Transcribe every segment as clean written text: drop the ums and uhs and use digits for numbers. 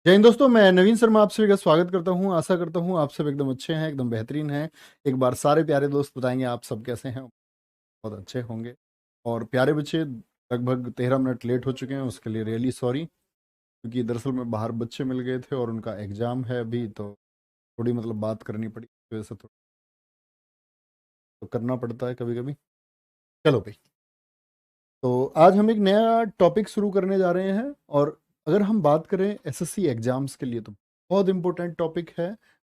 जय हिंद दोस्तों, मैं नवीन शर्मा आप सभी का स्वागत करता हूं। आशा करता हूं आप सब एकदम अच्छे हैं, एकदम बेहतरीन हैं। एक बार सारे प्यारे दोस्त बताएंगे आप सब कैसे हैं। बहुत अच्छे होंगे। और प्यारे बच्चे लगभग 13 मिनट लेट हो चुके हैं, उसके लिए रियली सॉरी। क्योंकि दरअसल में बाहर बच्चे मिल गए थे और उनका एग्जाम है अभी, तो थोड़ी मतलब बात करनी पड़ी, इस वजह से थोड़ा तो करना पड़ता है कभी कभी। चलो भाई, तो आज हम एक नया टॉपिक शुरू करने जा रहे हैं। और अगर हम बात करें एसएससी एग्जाम्स के लिए, तो बहुत इंपॉर्टेंट टॉपिक है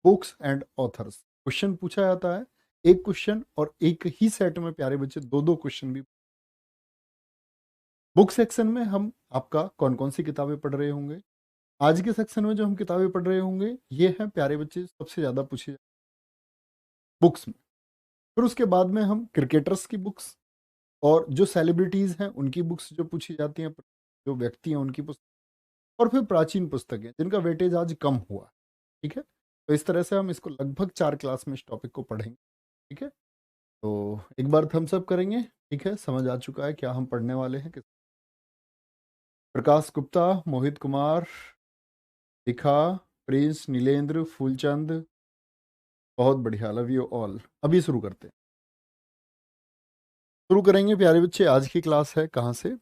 बुक्स एंड ऑथर्स। क्वेश्चन पूछा जाता है, एक क्वेश्चन और एक ही सेट में प्यारे बच्चे दो दो क्वेश्चन भी। बुक सेक्शन में हम आपका कौन कौन सी किताबें पढ़ रहे होंगे। आज के सेक्शन में जो हम किताबें पढ़ रहे होंगे ये है प्यारे बच्चे सबसे ज़्यादा पूछी बुक्स में। फिर उसके बाद में हम क्रिकेटर्स की बुक्स और जो सेलिब्रिटीज़ हैं उनकी बुक्स जो पूछी जाती हैं, जो व्यक्ति हैं उनकी पुस्तक, और फिर प्राचीन पुस्तकें जिनका वेटेज आज कम हुआ। ठीक है, तो इस तरह से हम इसको लगभग 4 क्लास में इस टॉपिक को पढ़ेंगे। ठीक है, तो एक बार थम्स अप करेंगे। ठीक है, समझ आ चुका है क्या हम पढ़ने वाले हैं। प्रकाश गुप्ता, मोहित कुमार, दिखा, प्रिंस, नीलेंद्र, फूलचंद, बहुत बढ़िया, लव यू ऑल। अभी शुरू करते हैं। शुरू करेंगे प्यारे बच्चे, आज की क्लास है कहाँ से।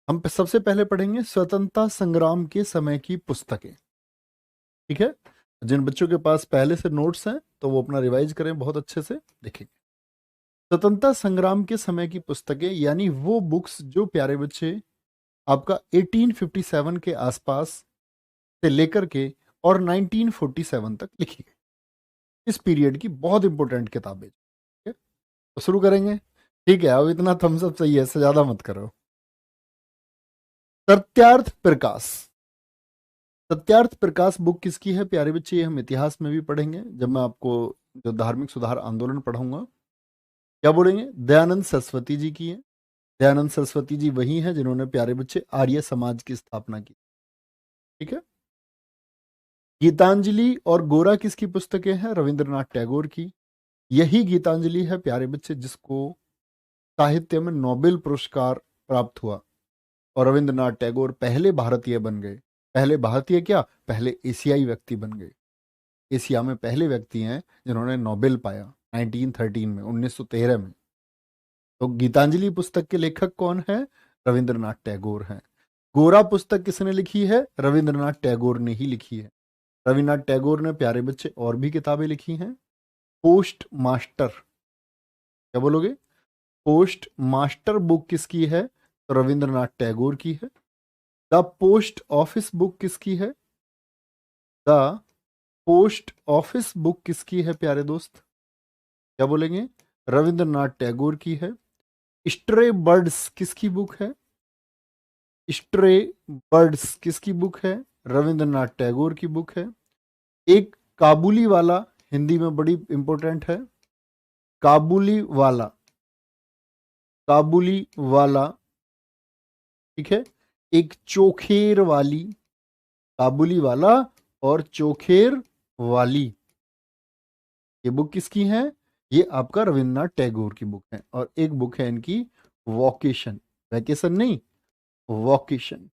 हम सबसे पहले पढ़ेंगे स्वतंत्रता संग्राम के समय की पुस्तकें। ठीक है, जिन बच्चों के पास पहले से नोट्स हैं तो वो अपना रिवाइज करें, बहुत अच्छे से देखेंगे। स्वतंत्रता संग्राम के समय की पुस्तकें यानी वो बुक्स जो प्यारे बच्चे आपका 1857 के आसपास से लेकर के और 1947 तक लिखी गई, इस पीरियड की बहुत इंपॉर्टेंट किताबें। ठीक है, तो शुरू करेंगे। ठीक है, अब इतना थम्स अप सही है, इससे ज्यादा मत करो। सत्यार्थ प्रकाश। सत्यार्थ प्रकाश बुक किसकी है प्यारे बच्चे, ये हम इतिहास में भी पढ़ेंगे जब मैं आपको जो धार्मिक सुधार आंदोलन पढ़ाऊंगा। क्या बोलेंगे, दयानंद सरस्वती जी की है। दयानंद सरस्वती जी वही हैं जिन्होंने प्यारे बच्चे आर्य समाज की स्थापना की। ठीक है, गीतांजलि और गोरा किसकी पुस्तकें हैं, रविंद्रनाथ टैगोर की। यही गीतांजलि है प्यारे बच्चे जिसको साहित्य में नोबेल पुरस्कार प्राप्त हुआ, और रविंद्रनाथ टैगोर पहले भारतीय बन गए। पहले भारतीय क्या, पहले एशियाई व्यक्ति बन गए। एशिया में पहले व्यक्ति हैं जिन्होंने नोबेल पाया 1913 में, 1913 में। तो गीतांजलि पुस्तक के लेखक कौन है, रविंद्रनाथ टैगोर हैं। गोरा पुस्तक किसने लिखी है, रविंद्रनाथ टैगोर ने ही लिखी है। रविन्द्रनाथ टैगोर ने प्यारे बच्चे और भी किताबें लिखी हैं। पोस्ट मास्टर, क्या बोलोगे, पोस्ट मास्टर बुक किसकी है, तो रविंद्रनाथ टैगोर की है। द पोस्ट ऑफिस बुक किसकी है, द पोस्ट ऑफिस बुक किसकी है प्यारे दोस्त, क्या बोलेंगे, रविंद्रनाथ टैगोर की है। स्ट्रे बर्ड्स किसकी बुक है, स्ट्रे बर्ड्स किसकी बुक है, रविंद्रनाथ टैगोर की बुक है। एक काबुली वाला, हिंदी में बड़ी इंपॉर्टेंट है, काबुली वाला, काबुली वाला। ठीक है, एक चोखेर वाली, काबुली वाला और चोखेर वाली, ये बुक किसकी है, ये आपका रविन्द्रनाथ टैगोर की बुक है। और एक बुक है इनकी वोकेशन, वैकेशन नहीं, वोकेशन।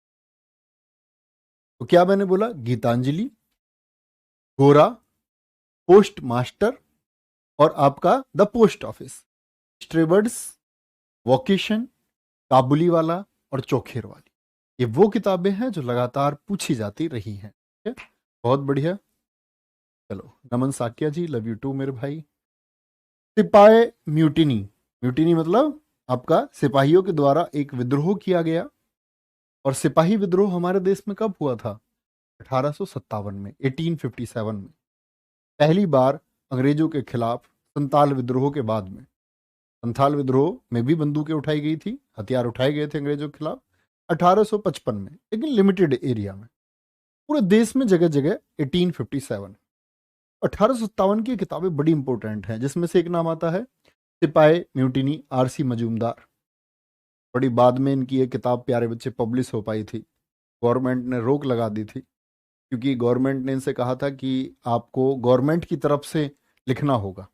तो क्या मैंने बोला, गीतांजलि, गोरा, पोस्ट मास्टर और आपका द पोस्ट ऑफिस, स्ट्रेबर्ड्स, वोकेशन, काबुली वाला और चोखेर वाली, ये वो किताबें हैं जो लगातार पूछी जाती रही हैं। ठीक है, बहुत बढ़िया। चलो, नमन साकिया जी, लव यू टू मेरे भाई। सिपाही म्यूटिनी, म्यूटिनी मतलब आपका सिपाहियों के द्वारा एक विद्रोह किया गया। और सिपाही विद्रोह हमारे देश में कब हुआ था, 1857 में, 1857 में, पहली बार अंग्रेजों के खिलाफ। संताल विद्रोह के बाद में, संथाल विद्रोह में भी बंदूकें उठाई गई थी, हथियार उठाए गए थे अंग्रेजों के खिलाफ 1855 में, लेकिन लिमिटेड एरिया में। पूरे देश में जगह जगह 1857। 1857 की किताबें बड़ी इंपॉर्टेंट हैं, जिसमें से एक नाम आता है सिपाही म्यूटिनी, आरसी मजूमदार। बड़ी बाद में इनकी ये किताब प्यारे बच्चे पब्लिश हो पाई थी, गवर्नमेंट ने रोक लगा दी थी, क्योंकि गवर्नमेंट ने इनसे कहा था कि आपको गवर्नमेंट की तरफ से लिखना होगा,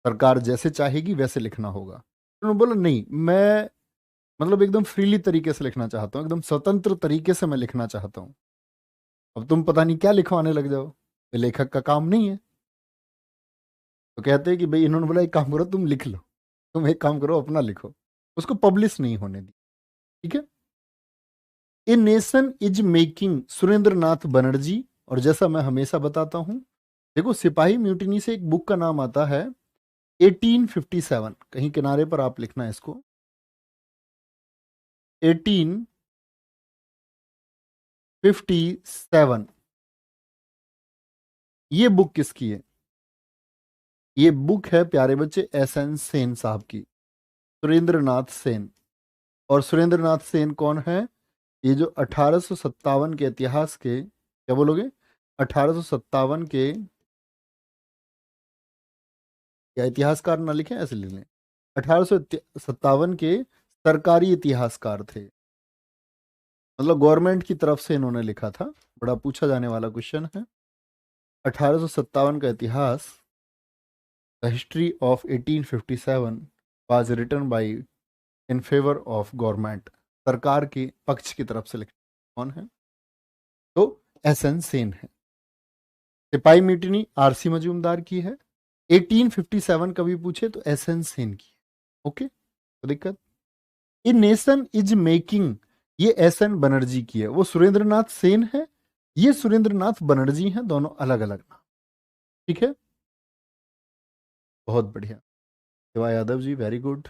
सरकार जैसे चाहेगी वैसे लिखना होगा। उन्होंने बोला नहीं, मैं मतलब एकदम फ्रीली तरीके से लिखना चाहता हूँ, एकदम स्वतंत्र तरीके से मैं लिखना चाहता हूँ। अब तुम पता नहीं क्या लिखवाने लग जाओ, ये लेखक का काम नहीं है। तो कहते हैं कि भाई इन्होंने बोला एक काम करो, तुम लिख लो, तुम एक काम करो अपना लिखो, उसको पब्लिश नहीं होने दी। ठीक है। A nation is making Surendra Nath Banerjee. और जैसा मैं हमेशा बताता हूं, देखो सिपाही म्यूटिनी से एक बुक का नाम आता है 1857, कहीं किनारे पर आप लिखना है इसको, 1857। ये बुक किसकी है? ये बुक है प्यारे बच्चे एस एन सेन साहब की, सुरेंद्र नाथ सेन। और सुरेंद्र नाथ सेन कौन है? ये जो 1857 के इतिहास के, क्या बोलोगे, 1857 के, या इतिहासकार ना लिखें ऐसे लिख लें, 1857 के सरकारी इतिहासकार थे। मतलब गवर्नमेंट की तरफ से इन्होंने लिखा था, बड़ा पूछा जाने वाला क्वेश्चन है। 1857 का इतिहास, the history of 1857 was written by in favour of government, सरकार के पक्ष की तरफ से लिखा। कौन है? तो एस एन सेन है। सिपाही म्यूटिनी आरसी मजूमदार की है। 1857 कभी पूछे तो एस एन सेन की है। ओके, तो दिक्कत, ए नेशन इज मेकिंग, ये एस एन बनर्जी की है, वो सुरेंद्र नाथ सेन है, ये सुरेंद्र नाथ बनर्जी हैं, दोनों अलग अलग नाम। ठीक है, बहुत बढ़िया। Shiva Yadav ji very good.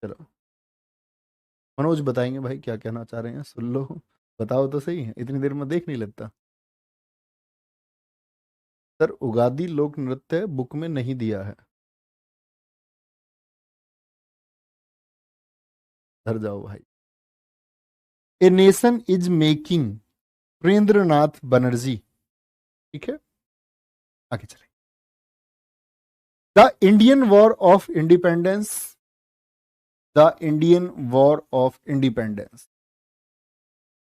चलो मनोज बताएंगे भाई क्या कहना चाह रहे हैं, सुन लो, बताओ तो सही है, इतनी देर में देख नहीं लेता। सर उगादी लोक नृत्य बुक में नहीं दिया है। धर जाओ भाई। A nation is making Surendra Nath Banerjee. ठीक है, आगे चले। The Indian war of independence, the Indian war of independence,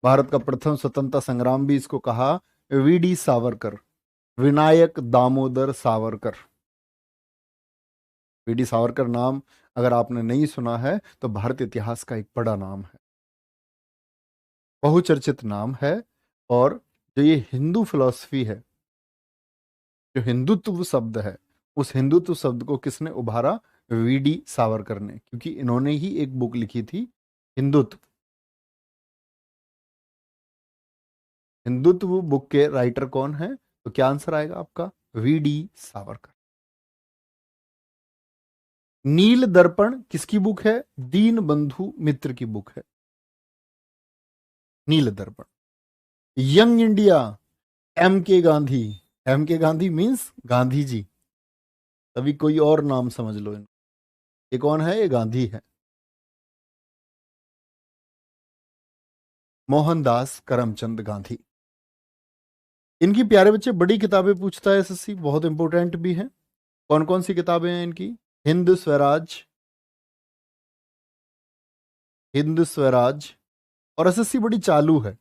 Bharat का प्रथम स्वतंत्रता संग्राम भी इसको कहा, वीडी सावरकर, विनायक दामोदर सावरकर। वीडी सावरकर नाम अगर आपने नहीं सुना है तो भारतीय इतिहास का एक बड़ा नाम है, बहुचर्चित नाम है। और जो ये हिंदू फिलॉसफी है, जो हिंदुत्व शब्द है, उस हिंदुत्व शब्द को किसने उभारा? वीडी सावरकर ने, क्योंकि इन्होंने ही एक बुक लिखी थी हिंदुत्व। हिंदुत्व बुक के राइटर कौन है? तो क्या आंसर आएगा आपका? वीडी सावरकर। नील दर्पण किसकी बुक है? दीन बंधु मित्र की बुक है नील दर्पण। यंग इंडिया, एम के गांधी, एम के गांधी मीन्स गांधी जी, तभी कोई और नाम समझ लो इनको। ये कौन है? ये गांधी है। मोहनदास करमचंद गांधी। इनकी प्यारे बच्चे बड़ी किताबें पूछता है एसएससी, बहुत इंपॉर्टेंट भी है। कौन कौन सी किताबें हैं इनकी? हिंद स्वराज, हिंद स्वराज। और एसएससी बड़ी चालू है,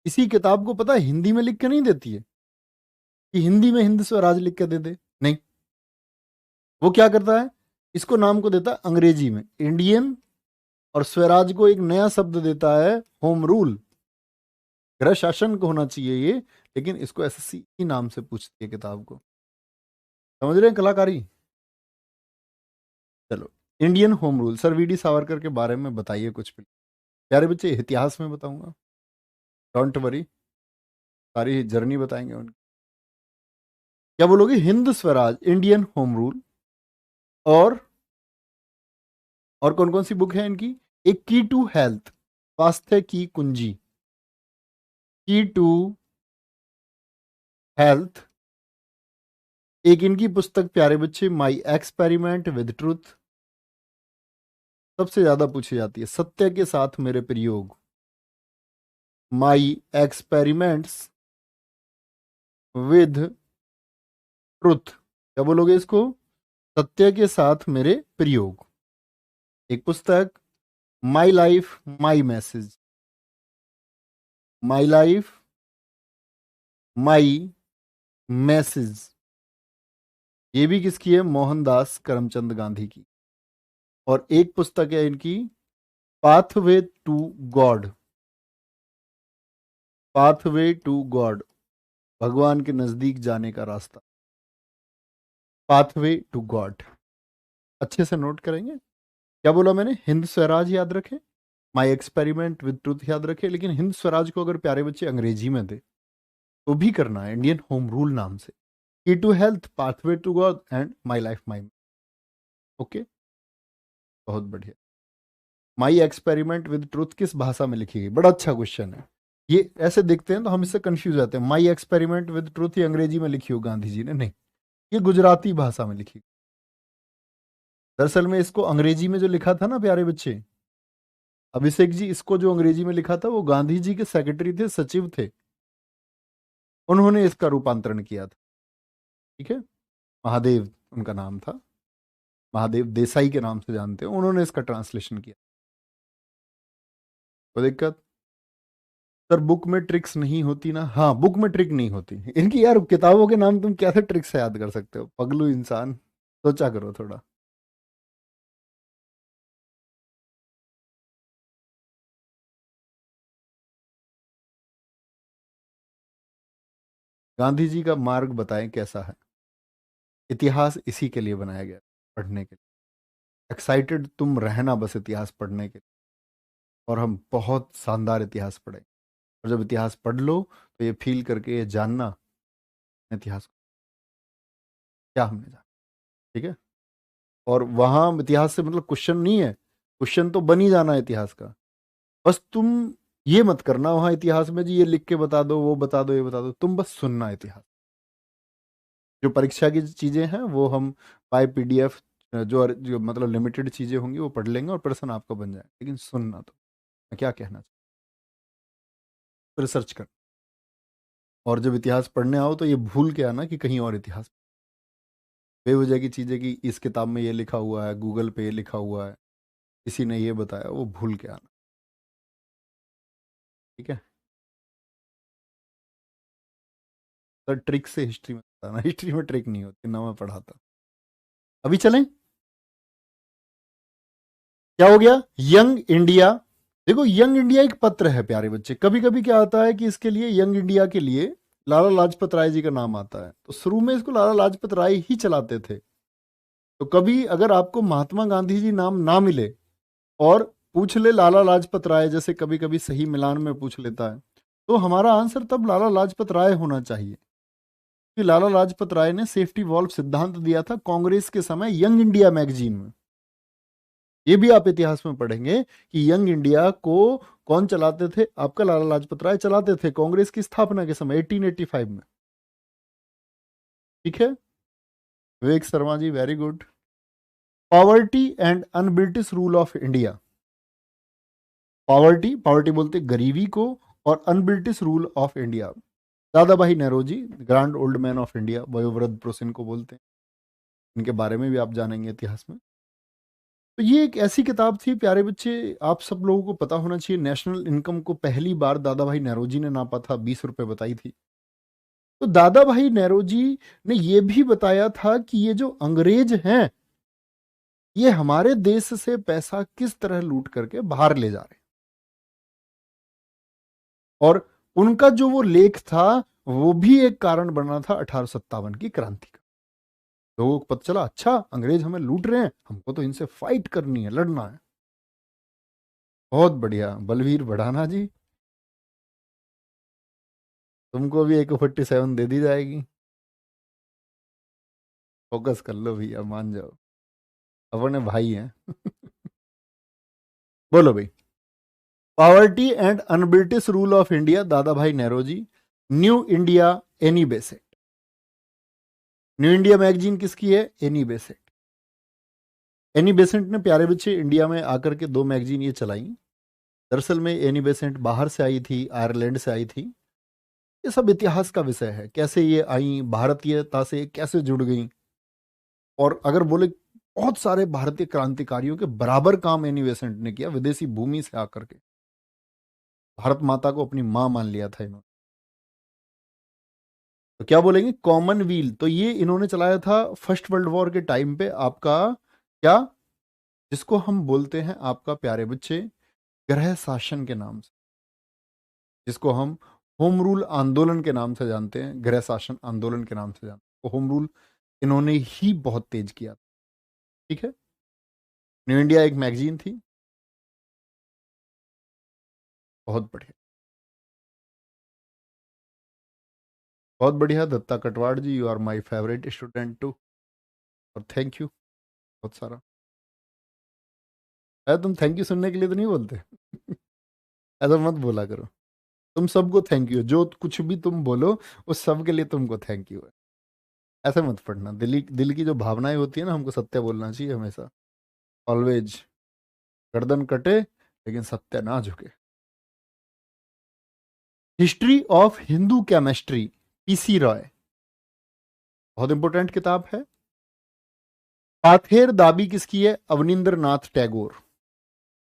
इसी किताब को पता है हिंदी में लिख के नहीं देती है कि हिंदी में हिंद स्वराज लिख के दे दे, नहीं। वो क्या करता है, इसको नाम को देता है अंग्रेजी में इंडियन, और स्वराज को एक नया शब्द देता है होम रूल, गृह शासन को होना चाहिए ये, लेकिन इसको एसएससी ही नाम से पूछती है किताब को। समझ रहे हैं कलाकारी? चलो, Indian home rule, sir V D Savarkar के बारे में बताइए कुछ भी। प्यारे बच्चे इतिहास में बताऊंगा, डोंट वरी, सारी जर्नी बताएंगे उनकी। क्या बोलोगे? Hind Swaraj, Indian home rule, और कौन कौन सी बुक है इनकी? एक की टू हेल्थ, स्वास्थ्य की कुंजी, की टू हेल्थ। एक इनकी पुस्तक प्यारे बच्चे माई एक्सपेरिमेंट विद ट्रूथ, सबसे ज्यादा पूछी जाती है, सत्य के साथ मेरे प्रयोग, माई एक्सपेरिमेंट्स विद ट्रुथ। क्या बोलोगे इसको? सत्य के साथ मेरे प्रयोग। एक पुस्तक माई life my message, my life my message, ये भी किसकी है? मोहनदास करमचंद गांधी की। और एक पुस्तक है इनकी pathway to God, pathway to God, भगवान के नजदीक जाने का रास्ता। पाथवे टू गॉड, अच्छे से नोट करेंगे। क्या बोला मैंने? हिंद स्वराज याद रखें, माई एक्सपेरिमेंट विद ट्रूथ याद रखें, लेकिन हिंद स्वराज को अगर प्यारे बच्चे अंग्रेजी में दे तो भी करना है इंडियन होम रूल नाम से। Key to health, pathway to God and my life my. Okay, बहुत बढ़िया। माई एक्सपेरिमेंट विद ट्रूथ किस भाषा में लिखी गई? बड़ा अच्छा क्वेश्चन है ये। ऐसे देखते हैं तो हम इससे कंफ्यूज जाते हैं। माई एक्सपेरिमेंट विद ट्रूथ ये अंग्रेजी में लिखी हो गांधी जी ने? नहीं, ये गुजराती भाषा में लिखी। दरअसल में इसको अंग्रेजी में जो लिखा था ना प्यारे बच्चे, अभिषेक जी, इसको जो अंग्रेजी में लिखा था वो गांधी जी के सेक्रेटरी थे, सचिव थे, उन्होंने इसका रूपांतरण किया था। ठीक है, महादेव उनका नाम था, महादेव देसाई के नाम से जानते हैं, उन्होंने इसका ट्रांसलेशन किया। कोई दिक्कत? सर बुक में ट्रिक्स नहीं होती ना? हाँ, बुक में ट्रिक नहीं होती इनकी। यार किताबों के नाम तुम कैसे ट्रिक से याद कर सकते हो? पगलू इंसान, सोचा करो थोड़ा। गांधी जी का मार्ग बताएं कैसा है? इतिहास इसी के लिए बनाया गया, पढ़ने के लिए। एक्साइटेड तुम रहना बस इतिहास पढ़ने के लिए, और हम बहुत शानदार इतिहास पढ़े। और जब इतिहास पढ़ लो तो ये फील करके ये जानना इतिहास को क्या हमने जाना। ठीक है, और वहां इतिहास से मतलब क्वेश्चन नहीं है, क्वेश्चन तो बन ही जाना है इतिहास का। बस तुम ये मत करना वहां इतिहास में जी ये लिख के बता दो, वो बता दो, ये बता दो, तुम बस सुनना इतिहास। जो परीक्षा की चीजें हैं वो हम बाय पीडीएफ, जो मतलब लिमिटेड चीजें होंगी वो पढ़ लेंगे और प्रश्न आपका बन जाए, लेकिन सुनना तो मैं क्या कहना चाहूँ, रिसर्च कर। और जब इतिहास पढ़ने आओ तो ये भूल के आना कि कहीं और इतिहास, बेवजह की चीजें कि इस किताब में ये लिखा हुआ है, गूगल पे ये लिखा हुआ है, किसी ने ये बताया, वो भूल के आना। ठीक है सर, ट्रिक से हिस्ट्री में बताना, हिस्ट्री में ट्रिक नहीं होती ना, मैं पढ़ाता। अभी चलें, क्या हो गया? Young India. देखो यंग इंडिया एक पत्र है प्यारे बच्चे। कभी कभी क्या आता है कि इसके लिए, यंग इंडिया के लिए लाला लाजपत राय जी का नाम आता है, तो शुरू में इसको लाला लाजपत राय ही चलाते थे। तो कभी अगर आपको महात्मा गांधी जी नाम ना मिले और पूछ ले लाला लाजपत राय, जैसे कभी कभी सही मिलान में पूछ लेता है, तो हमारा आंसर तब लाला लाजपत राय होना चाहिए। कि लाला लाजपत राय ने सेफ्टी वॉल्व सिद्धांत दिया था कांग्रेस के समय यंग इंडिया मैगजीन में। ये भी आप इतिहास में पढ़ेंगे कि यंग इंडिया को कौन चलाते थे? आपका लाला लाजपत राय चलाते थे कांग्रेस की स्थापना के समय 1885 में। ठीक है, Vivek Sharma ji, very good. Poverty and unBritish rule of India. Poverty, poverty बोलते गरीबी को, और un-British rule of India, Dadabhai Nehru ji, grand old man of India, वयोवृद्ध पुरुष इनको बोलते हैं। इनके बारे में भी आप जानेंगे इतिहास में। तो ये एक ऐसी किताब थी प्यारे बच्चे, आप सब लोगों को पता होना चाहिए। नेशनल इनकम को पहली बार दादा भाई नेहरू जी ने नापा था, 20 रुपए बताई थी। तो दादा भाई नेहरू जी ने यह भी बताया था कि ये जो अंग्रेज हैं, ये हमारे देश से पैसा किस तरह लूट करके बाहर ले जा रहे हैं। और उनका जो वो लेख था, वो भी एक कारण बना था 1857 की क्रांति का। लोगों को पता चला, अच्छा अंग्रेज हमें लूट रहे हैं, हमको तो इनसे फाइट करनी है, लड़ना है। बहुत बढ़िया बलवीर बढ़ाना जी, तुमको भी AK-47 दे दी जाएगी। फोकस कर लो भैया, मान जाओ, अपने भाई हैं बोलो भाई। Poverty and unBritish rule of India, Dadabhai Nehru ji. New India, Annie Besant. New India magazine किसकी है? Annie Besant. एनी बेसेंट ने प्यारे बच्चे इंडिया में आकर के 2 मैगजीन ये चलाई। दरअसल में एनी बेसेंट बाहर से आई थी, आयरलैंड से आई थी। ये सब इतिहास का विषय है, कैसे ये आई, भारतीयता से कैसे जुड़ गई। और अगर बोले, बहुत सारे भारतीय क्रांतिकारियों के बराबर काम एनी बेसेंट ने किया, विदेशी भूमि से आकर के भारत माता को अपनी मां मान लिया था इन्होंने। तो क्या बोलेंगे? कॉमनवेल्थ, तो ये इन्होंने चलाया था फर्स्ट वर्ल्ड वॉर के टाइम पे। आपका क्या, जिसको हम बोलते हैं आपका प्यारे बच्चे, ग्रह शासन के नाम से, जिसको हम होम रूल आंदोलन के नाम से जानते हैं, गृह शासन आंदोलन के नाम से जानते हैं। तो होम रूल इन्होंने ही बहुत तेज किया। ठीक है। न्यू इंडिया एक मैगजीन थी। बहुत बढ़िया, बहुत बढ़िया Datta Katwad ji, you are my favourite student too. और थैंक यू बहुत सारा। अरे तुम थैंक यू सुनने के लिए तो नहीं बोलते। ऐसा मत बोला करो। तुम सबको थैंक यू, जो कुछ भी तुम बोलो उस सब के लिए तुमको थैंक यू है। ऐसे मत पढ़ना। दिल की जो भावनाएं होती है ना, हमको सत्य बोलना चाहिए हमेशा। ऑलवेज। गर्दन कटे लेकिन सत्य ना झुके। History of Hindu chemistry, PC Roy, बहुत इंपॉर्टेंट किताब है। पाथेर दाबी किसकी है? अवनींद्र नाथ टैगोर।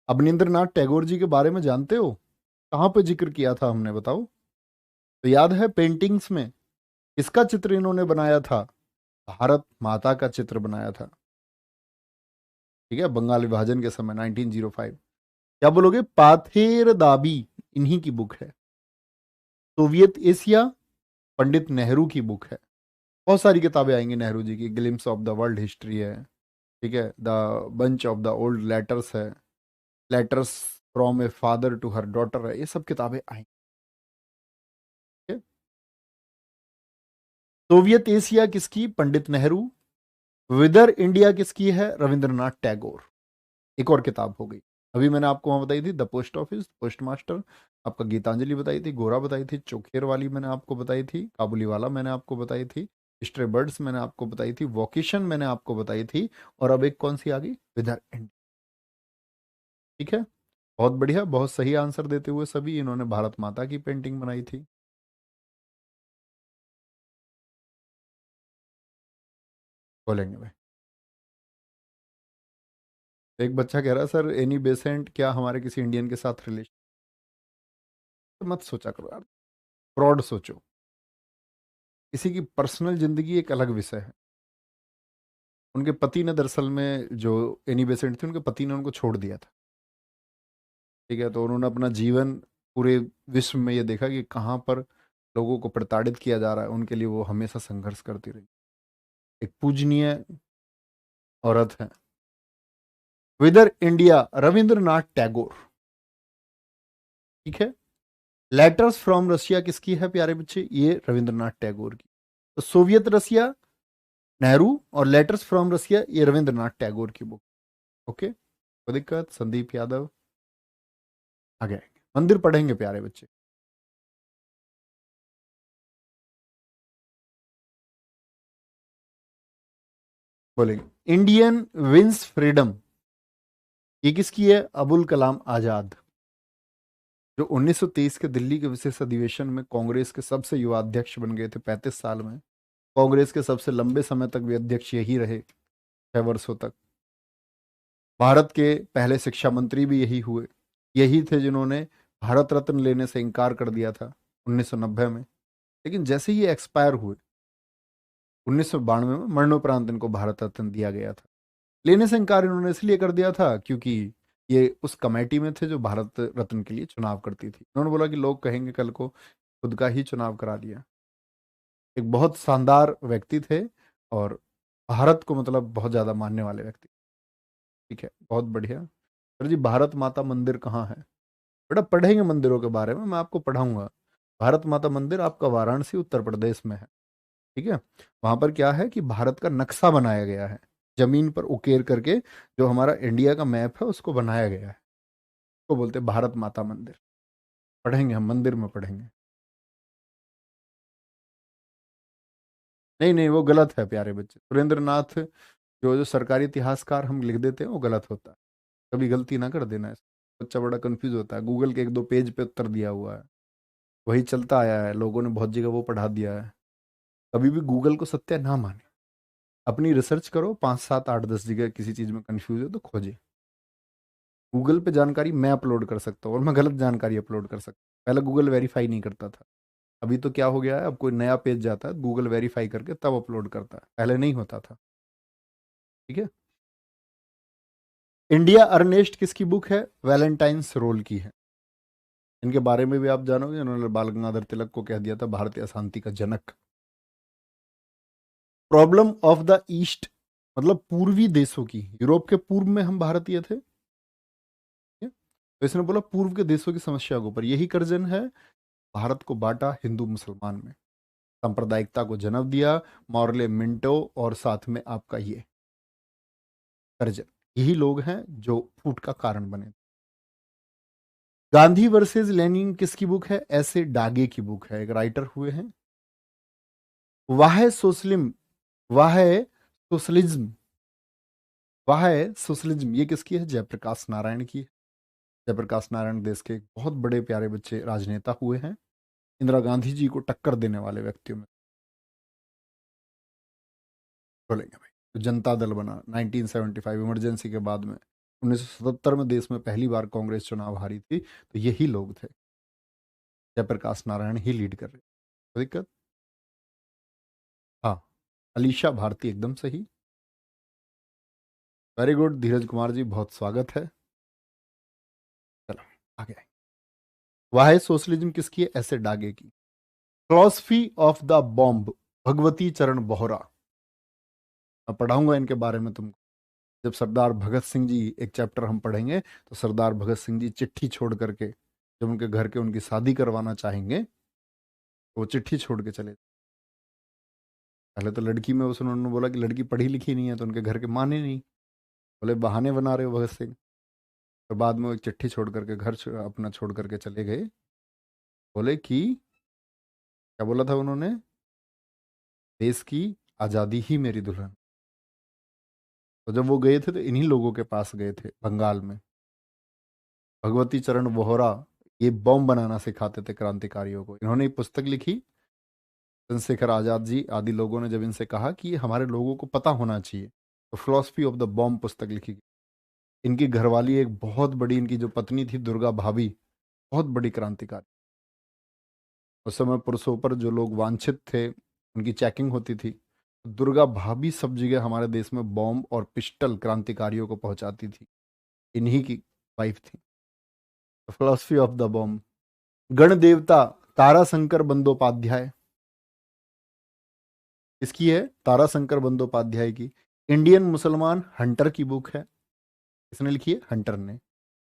अवनींद्र नाथ टैगोर जी के बारे में जानते हो? कहां पे जिक्र किया था हमने, बताओ। तो याद है पेंटिंग्स में किसका चित्र इन्होंने बनाया था? भारत माता का चित्र बनाया था। ठीक है, बंगाल विभाजन के समय 1905। क्या बोलोगे? पाथेर दाबी इन्हीं की बुक है। सोवियत एशिया, पंडित नेहरू की बुक है। बहुत सारी किताबें आएंगी नेहरू जी की। Glimpse of the world history है। ठीक है, the bunch of the old letters है। Letters from a father to her daughter है। ये सब किताबें आएंगी। सोवियत एशिया किसकी? पंडित नेहरू। विदर इंडिया किसकी है? रविंद्रनाथ टैगोर। एक और किताब हो गई। अभी मैंने आपको वहां बताई थी the post office, post master. आपका गीतांजलि बताई थी, गोरा बताई थी, चोखेर वाली मैंने आपको बताई थी, काबुली वाला मैंने आपको बताई थी, स्ट्रे बर्ड्स मैंने आपको बताई थी, वोकेशन मैंने आपको बताई थी, और अब एक कौन सी आ गई? विदर इंडिया। ठीक है, बहुत बढ़िया, बहुत सही आंसर देते हुए सभी। इन्होंने भारत माता की पेंटिंग बनाई थी। बोलेंगे भाई। एक बच्चा कह रहा है सर एनी बेसेंट क्या हमारे किसी इंडियन के साथ रिलेशन? तो मत सोचा करो यार, फ्रॉड सोचो। किसी की पर्सनल जिंदगी एक अलग विषय है। उनके पति ने दरअसल में, जो एनी बेसेंट थे, उनके पति ने उनको छोड़ दिया था। ठीक है, तो उन्होंने अपना जीवन पूरे विश्व में ये देखा कि कहाँ पर लोगों को प्रताड़ित किया जा रहा है, उनके लिए वो हमेशा संघर्ष करती रही। एक पूजनीय औरत है। विदर इंडिया, रविंद्रनाथ टैगोर। ठीक है। लेटर्स फ्रॉम रशिया किसकी है प्यारे बच्चे? ये रविंद्रनाथ टैगोर की। तो सोवियत रशिया नेहरू, और लेटर्स फ्रॉम रशिया ये रविंद्रनाथ टैगोर की बुक। ओके, कोई दिक्कत? संदीप यादव आगे आएंगे। मंदिर पढ़ेंगे प्यारे बच्चे। बोलेंगे इंडियन विंस फ्रीडम, ये किसकी है? अबुल कलाम आजाद, जो 1923 के दिल्ली के विशेष अधिवेशन में कांग्रेस के सबसे युवा अध्यक्ष बन गए थे 35 साल में। कांग्रेस के सबसे लंबे समय तक वे अध्यक्ष यही रहे, 6 वर्षों तक। भारत के पहले शिक्षा मंत्री भी यही हुए। यही थे जिन्होंने भारत रत्न लेने से इनकार कर दिया था 1990 में। लेकिन जैसे ही ये एक्सपायर हुए 1992 में, मरणोपरांत इनको भारत रत्न दिया गया था। लेने से इनकार इन्होंने इसलिए कर दिया था क्योंकि ये उस कमेटी में थे जो भारत रत्न के लिए चुनाव करती थी। उन्होंने बोला कि लोग कहेंगे कल को खुद का ही चुनाव करा दिया। एक बहुत शानदार व्यक्ति थे, और भारत को मतलब बहुत ज्यादा मानने वाले व्यक्ति। ठीक है, बहुत बढ़िया। सर जी भारत माता मंदिर कहाँ है? बेटा पढ़ेंगे मंदिरों के बारे में, मैं आपको पढ़ाऊंगा। भारत माता मंदिर आपका वाराणसी उत्तर प्रदेश में है। ठीक है, वहां पर क्या है कि भारत का नक्शा बनाया गया है, जमीन पर उकेर करके जो हमारा इंडिया का मैप है उसको बनाया गया है। उसको बोलते हैं भारत माता मंदिर। पढ़ेंगे हम, मंदिर में पढ़ेंगे। नहीं नहीं, वो गलत है प्यारे बच्चे। सुरेंद्र नाथ, जो जो सरकारी इतिहासकार हम लिख देते हैं वो गलत होता है। कभी गलती ना कर देना। बच्चा बड़ा कंफ्यूज होता है। गूगल के एक दो पेज पे उत्तर दिया हुआ है, वही चलता आया है, लोगों ने बहुत जगह वो पढ़ा दिया है। कभी भी गूगल को सत्य ना माने। अपनी रिसर्च करो, 5 7 8 10 जगह किसी चीज में कंफ्यूज हो तो खोजे। गूगल पे जानकारी मैं अपलोड कर सकता हूँ, और मैं गलत जानकारी अपलोड कर सकता हूँ। पहले गूगल वेरीफाई नहीं करता था। अभी तो क्या हो गया है, अब कोई नया पेज जाता है गूगल वेरीफाई करके तब अपलोड करता है, पहले नहीं होता था। ठीक है। इंडिया अर्नेस्ट किसकी बुक है? वैलेंटाइन्स रोल की है। इनके बारे में भी आप जानोगे, उन्होंने बाल गंगाधर तिलक को कह दिया था भारतीय अशांति का जनक। प्रॉब्लम ऑफ द ईस्ट, मतलब पूर्वी देशों की, यूरोप के पूर्व में हम भारतीय थे, तो इसने बोला पूर्व के देशों की समस्या के ऊपर, यही कर्जन है भारत को बांटा हिंदू मुसलमान में, सांप्रदायिकता को जन्म दिया, मॉर्ले मिंटो और साथ में आपका ये कर्जन, यही लोग हैं जो फूट का कारण बने। गांधी वर्सेस लेनिन किसकी बुक है? ऐसे डागे की बुक है, एक राइटर हुए हैं। वाह सोशलिम, वाह सोशलिज्म, वाह सोशलिज्म, ये किसकी है? जयप्रकाश नारायण की है। जयप्रकाश नारायण देश के बहुत बड़े प्यारे बच्चे राजनेता हुए हैं, इंदिरा गांधी जी को टक्कर देने वाले व्यक्तियों में बोलेंगे भाई। तो जनता दल बना 1975 इमरजेंसी के बाद में, 1977 में देश में पहली बार कांग्रेस चुनाव हारी थी, तो यही लोग थे, जयप्रकाश नारायण ही लीड कर रहे। कोई दिक्कत? हाँ, अलीशा भारती एकदम सही, वेरी गुड धीरज कुमार जी, बहुत स्वागत है। चलो आगे। वाह सोशलिज्म किसकी है? ऐसे डागे की। Philosophy of the bomb, Bhagwati चरण बोहरा, मैं पढ़ाऊंगा इनके बारे में तुमको। जब सरदार भगत सिंह जी, एक चैप्टर हम पढ़ेंगे, तो सरदार भगत सिंह जी चिट्ठी छोड़ करके, जब उनके घर के उनकी शादी करवाना चाहेंगे, तो वो चिट्ठी छोड़ के चले। पहले तो लड़की में उन्होंने बोला कि लड़की पढ़ी लिखी नहीं है, तो उनके घर के माने नहीं, बोले बहाने बना रहे हो भगत सिंह। तो बाद में वो एक चिट्ठी छोड़ करके घर अपना छोड़ करके चले गए, बोले कि क्या बोला था उन्होंने? देश की आज़ादी ही मेरी दुल्हन। तो जब वो गए थे तो इन्हीं लोगों के पास गए थे बंगाल में, भगवती चरण वोहरा, ये बॉम्ब बनाना सिखाते थे क्रांतिकारियों को। इन्होंने एक पुस्तक लिखी, चंद्रशेखर आजाद जी आदि लोगों ने जब इनसे कहा कि ये हमारे लोगों को पता होना चाहिए, तो फिलॉसफी ऑफ द बॉम्ब पुस्तक लिखी गई। इनकी घरवाली एक बहुत बड़ी, इनकी जो पत्नी थी दुर्गा भाभी, बहुत बड़ी क्रांतिकारी। उस समय पुरुषों पर जो लोग वांछित थे उनकी चेकिंग होती थी, दुर्गा भाभी सब जगह हमारे देश में बॉम्ब और पिस्टल क्रांतिकारियों को पहुंचाती थी, इन्हीं की वाइफ थी। Philosophy of the bomb. गण देवता ताराशंकर बंदोपाध्याय, इसकी है ताराशंकर बंदोपाध्याय की। इंडियन मुसलमान हंटर की बुक है, किसने लिखी है? हंटर ने।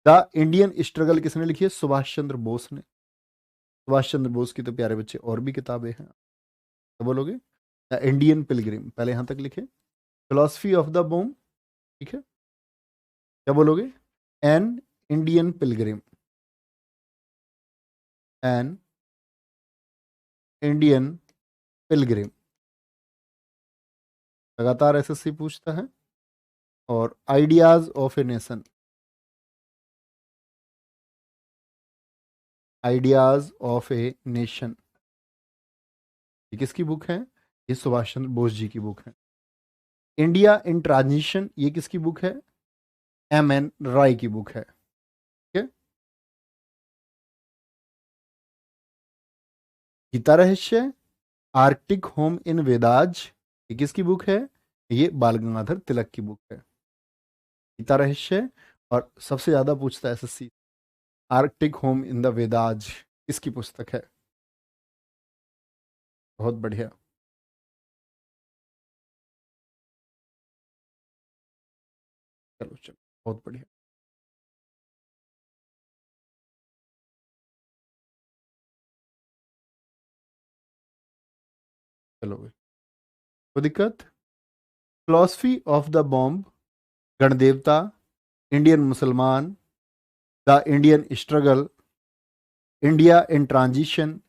द इंडियन स्ट्रगल किसने लिखी है? सुभाष चंद्र बोस ने। सुभाष चंद्र बोस की तो प्यारे बच्चे और भी किताबें हैं, तो बोलोगे? द इंडियन पिलग्रिम, पहले यहां तक लिखे। फिलॉसफी ऑफ द बॉम्ब, ठीक है, क्या बोलोगे? An Indian Pilgrim, an Indian Pilgrim. लगातार एसएससी पूछता है। और ideas of a nation, ideas of a nation, ये किसकी बुक है? ये सुभाष चंद्र बोस जी की बुक है। इंडिया इन ट्रांजिशन, ये किसकी बुक है? एम एन रॉय की बुक है, ठीक है। Gita Rahasya, Arctic home in Vedas, ये किसकी बुक है? ये बाल गंगाधर तिलक की बुक है, गीता रहस्य। और सबसे ज्यादा पूछता है SSC, Arctic home in the Vedas किसकी पुस्तक है? बहुत बढ़िया, चलो चलो, बहुत बढ़िया। चलो भाई, कोई दिक्कत? Philosophy of the bomb, Ganadevata, Indian Musalman, the Indian struggle, India in transition,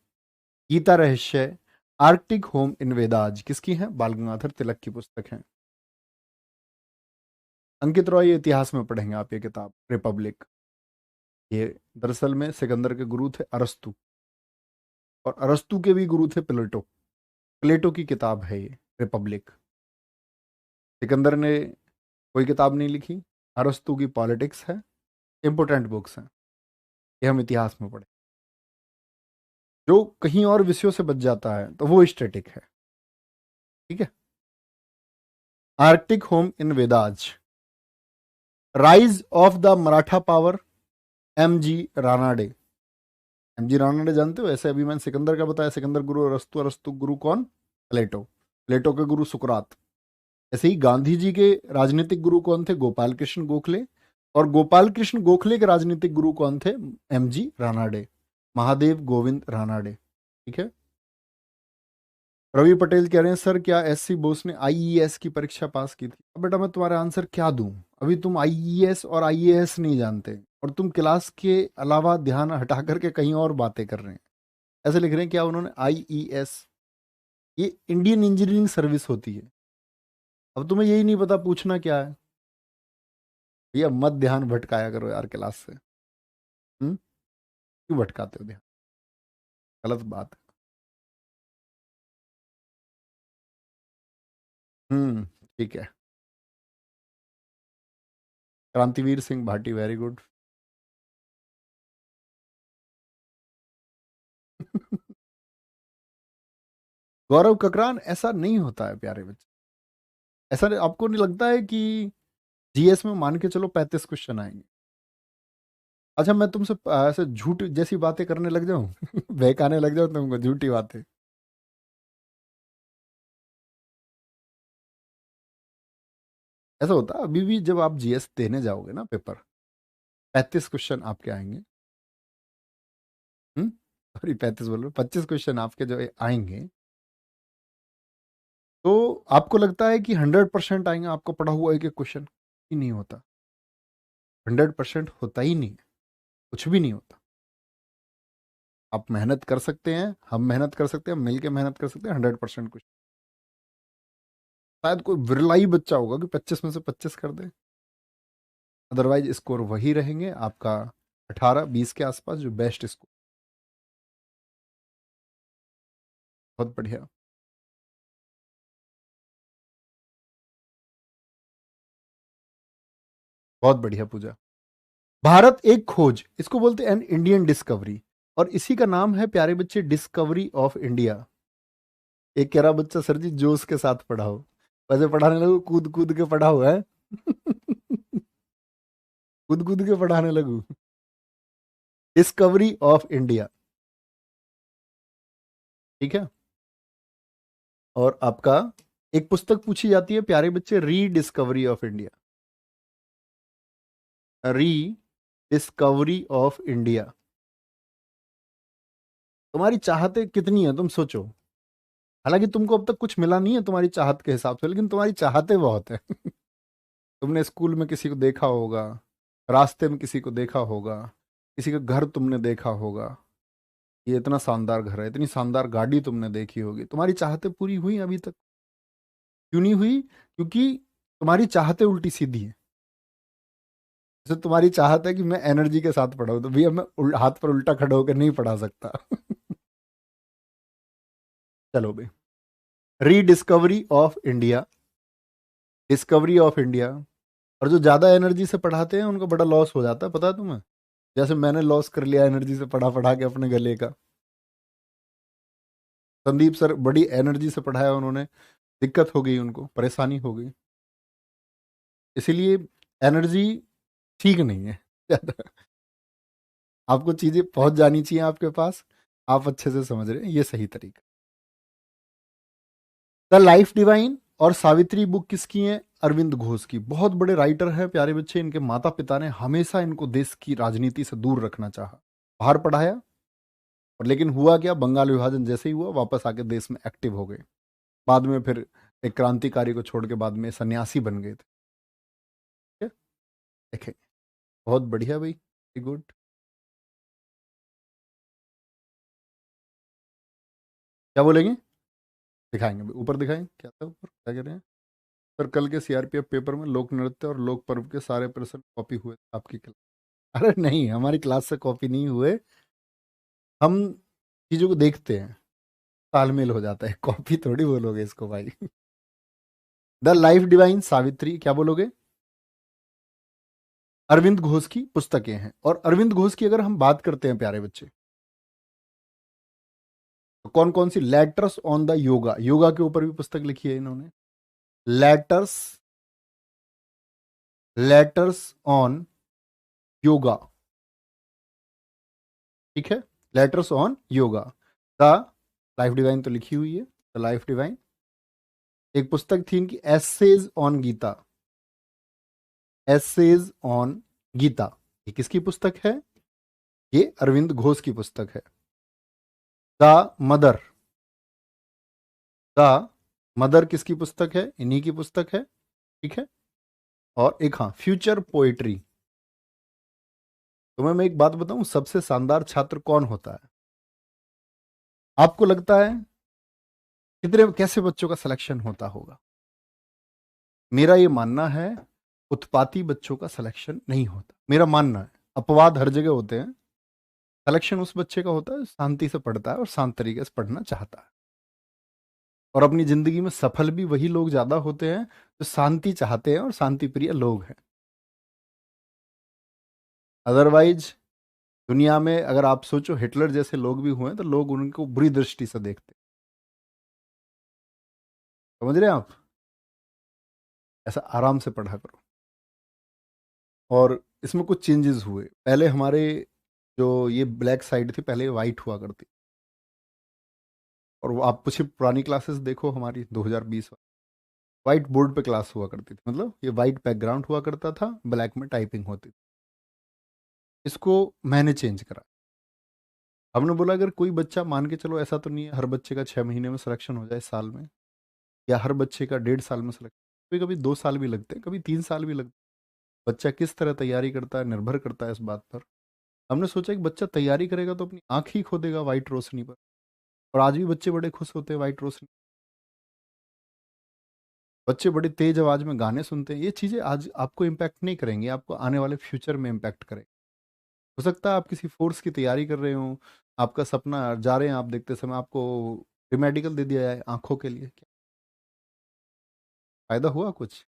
Gita Rahasya, Arctic home in Vedas किसकी है? बाल गंगाधर तिलक की पुस्तक है। अंकित रॉय, ये इतिहास में पढ़ेंगे आप ये किताब, रिपब्लिक। ये दरअसल में सिकंदर के गुरु थे अरस्तु, और अरस्तु के भी गुरु थे प्लेटो। प्लेटो की किताब है ये रिपब्लिक। सिकंदर ने कोई किताब नहीं लिखी, अरस्तु की पॉलिटिक्स है, इंपोर्टेंट बुक्स हैं, ये हम इतिहास में पढ़े। जो कहीं और विषयों से बच जाता है तो वो स्टैटिक है, ठीक है। Arctic home in Vedas, rise of the Maratha power, M G Ranade, M G Ranade जानते हो? ऐसे अभी मैंने सिकंदर का बताया, सिकंदर गुरु, अरस्तु, अरस्तु गुरु कौन? प्लेटो, प्लेटो के गुरु सुकरात। ऐसे ही गांधी जी के राजनीतिक गुरु कौन थे? गोपाल कृष्ण गोखले। और गोपाल कृष्ण गोखले के राजनीतिक गुरु कौन थे? एमजी रानाडे, महादेव गोविंद रानाडे। ठीक है। रवि पटेल कह रहे हैं सर क्या एससी बोस ने आईईएस की परीक्षा पास की थी? अब बेटा मैं तुम्हारा आंसर क्या दूं? अभी तुम आईईएस और आईएएस नहीं जानते, और तुम क्लास के अलावा ध्यान हटा करके कहीं और बातें कर रहे हैं। ऐसे लिख रहे हैं क्या उन्होंने? आईईएस, ये इंडियन इंजीनियरिंग सर्विस होती है। अब तुम्हें यही नहीं पता पूछना क्या है? भैया मत ध्यान भटकाया करो यार क्लास से। क्यों भटकाते हो ध्यान? गलत बात है। ठीक है। क्रांतिवीर सिंह भाटी, वेरी गुड। गौरव ककरान, ऐसा नहीं होता है प्यारे बच्चे। ऐसा आपको नहीं लगता है कि जीएस में मान के चलो 35 क्वेश्चन आएंगे? अच्छा मैं तुमसे ऐसे झूठ जैसी बातें करने लग जाऊं बहकाने लग जाऊं तुमको, झूठी बातें। ऐसा होता है अभी भी, जब आप जीएस देने जाओगे ना पेपर, 35 क्वेश्चन आपके आएंगे। सॉरी 35 बोल रहे, 25 क्वेश्चन आपके जो आएंगे, तो आपको लगता है कि 100% आएंगे आपको पढ़ा हुआ एक एक क्वेश्चन? ही नहीं होता। 100% होता ही नहीं है, कुछ भी नहीं होता। आप मेहनत कर सकते हैं, हम मेहनत कर सकते हैं, मिलके मेहनत कर सकते हैं, 100% कुछ। शायद कोई विरला ही बच्चा होगा कि 25 में से 25 कर दे। अदरवाइज स्कोर वही रहेंगे आपका, 18-20 के आसपास जो बेस्ट स्कोर। बहुत बढ़िया। बहुत बढ़िया पूजा। भारत एक खोज, इसको बोलते हैं इंडियन डिस्कवरी, और इसी का नाम है प्यारे बच्चे डिस्कवरी ऑफ इंडिया। एक कह रहा बच्चा सर जी जोश के साथ पढ़ाओ। वैसे पढ़ाने लगू कूद कूद के पढ़ाओ है कूद कूद के पढ़ाने लगू। Discovery of India. ठीक है। और आपका एक पुस्तक पूछी जाती है प्यारे बच्चे, री डिस्कवरी ऑफ इंडिया। री डिस्कवरी ऑफ इंडिया। तुम्हारी चाहते कितनी है तुम सोचो। हालांकि तुमको अब तक कुछ मिला नहीं है तुम्हारी चाहत के हिसाब से, लेकिन तुम्हारी चाहते बहुत है तुमने स्कूल में किसी को देखा होगा, रास्ते में किसी को देखा होगा, किसी का घर तुमने देखा होगा, ये इतना शानदार घर है, इतनी शानदार गाड़ी तुमने देखी होगी। तुम्हारी चाहते पूरी हुई अभी तक? क्यों नहीं हुई? क्योंकि तुम्हारी चाहते उल्टी सीधी है। जैसे तुम्हारी चाहत है कि मैं एनर्जी के साथ पढ़ाऊं, तो भैया मैं हाथ पर उल्टा खड़ा होकर नहीं पढ़ा सकता चलो भाई, rediscovery of India, discovery of India. और जो ज्यादा एनर्जी से पढ़ाते हैं उनको बड़ा लॉस हो जाता है, पता है तुम्हें? जैसे मैंने लॉस कर लिया एनर्जी से पढ़ा पढ़ा के अपने गले का। संदीप सर बड़ी एनर्जी से पढ़ाया उन्होंने, दिक्कत हो गई, उनको परेशानी हो गई। इसीलिए एनर्जी ठीक नहीं है ज्यादा। आपको चीजें पहुंच जानी चाहिए आपके पास, आप अच्छे से समझ रहे हैं, ये सही तरीका। द लाइफ डिवाइन और सावित्री बुक किसकी है? अरविंद घोष की। बहुत बड़े राइटर है प्यारे बच्चे, इनके माता पिता ने हमेशा इनको देश की राजनीति से दूर रखना चाहा, बाहर पढ़ाया, और लेकिन हुआ क्या, बंगाल विभाजन जैसे ही हुआ वापस आके देश में एक्टिव हो गए। बाद में फिर एक क्रांतिकारी को छोड़ के बाद में सन्यासी बन गए थे। ठीक है? देखें, बहुत बढ़िया भाई, वेरी गुड। क्या बोलेंगे? दिखाएंगे भाई, ऊपर दिखाएं क्या था, ऊपर क्या कह रहे हैं? सर कल के सीआरपीएफ पेपर में लोक नृत्य और लोक पर्व के सारे प्रश्न कॉपी हुए थे आपकी क्लास। अरे नहीं, हमारी क्लास से कॉपी नहीं हुए, हम चीजों को देखते हैं, तालमेल हो जाता है कॉपी थोड़ी बोलोगे इसको भाई द लाइफ डिवाइन सावित्री, क्या बोलोगे? अरविंद घोष की पुस्तकें हैं, और अरविंद घोष की अगर हम बात करते हैं प्यारे बच्चे, तो कौन कौन सी? Letters on the yoga, yoga के ऊपर भी पुस्तक लिखी है इन्होंने। Letters, letters on yoga. ठीक है। Letters on yoga. The life divine तो लिखी हुई है, द लाइफ डिवाइन। एक पुस्तक थी इनकी, essays on Gita, essays on Gita. ये किसकी पुस्तक है? ये अरविंद घोष की पुस्तक है। द मदर, द मदर किसकी पुस्तक है? इन्हीं की पुस्तक है, ठीक है। और एक हाँ, फ्यूचर पोएट्री। तुम्हें मैं एक बात बताऊं, सबसे शानदार छात्र कौन होता है आपको लगता है? कितने कैसे बच्चों का सिलेक्शन होता होगा? मेरा ये मानना है उत्पाती बच्चों का सिलेक्शन नहीं होता, मेरा मानना है। अपवाद हर जगह होते हैं, सिलेक्शन उस बच्चे का होता है शांति से पढ़ता है और शांत तरीके से पढ़ना चाहता है। और अपनी जिंदगी में सफल भी वही लोग ज्यादा होते हैं जो शांति चाहते हैं और शांति प्रिय लोग हैं। अदरवाइज दुनिया में अगर आप सोचो, हिटलर जैसे लोग भी हुए तो लोग उनको बुरी दृष्टि से देखते। समझ रहे हैं आप? ऐसा आराम से पढ़ा करो। और इसमें कुछ चेंजेस हुए। पहले हमारे जो ये ब्लैक साइड थी, पहले वाइट हुआ करती। और वो आप कुछ पुरानी क्लासेस देखो हमारी 2020 वाइट बोर्ड पे क्लास हुआ करती थी, मतलब ये वाइट बैकग्राउंड हुआ करता था, ब्लैक में टाइपिंग होती थी। इसको मैंने चेंज करा। हमने बोला अगर कोई बच्चा, मान के चलो ऐसा तो नहीं है हर बच्चे का 6 महीने में सिलेक्शन हो जाए, साल में, या हर बच्चे का 1.5 साल में सिलेक्शन, कभी कभी 2 साल भी लगते हैं, कभी 3 साल भी लगते हैं। बच्चा किस तरह तैयारी करता है निर्भर करता है इस बात पर। हमने सोचा कि बच्चा तैयारी करेगा तो अपनी आंख ही खो देगा वाइट रोशनी पर। और आज भी बच्चे बड़े खुश होते हैं वाइट रोशनी। बच्चे बड़ी तेज आवाज में गाने सुनते हैं। ये चीजें आज आपको इम्पैक्ट नहीं करेंगी, आपको आने वाले फ्यूचर में इम्पैक्ट करेंगे। हो सकता है आप किसी फोर्स की तैयारी कर रहे हो, आपका सपना जा रहे हैं आप, देखते समय आपको मेडिकल दे दिया जाए आंखों के लिए, क्या फायदा हुआ? कुछ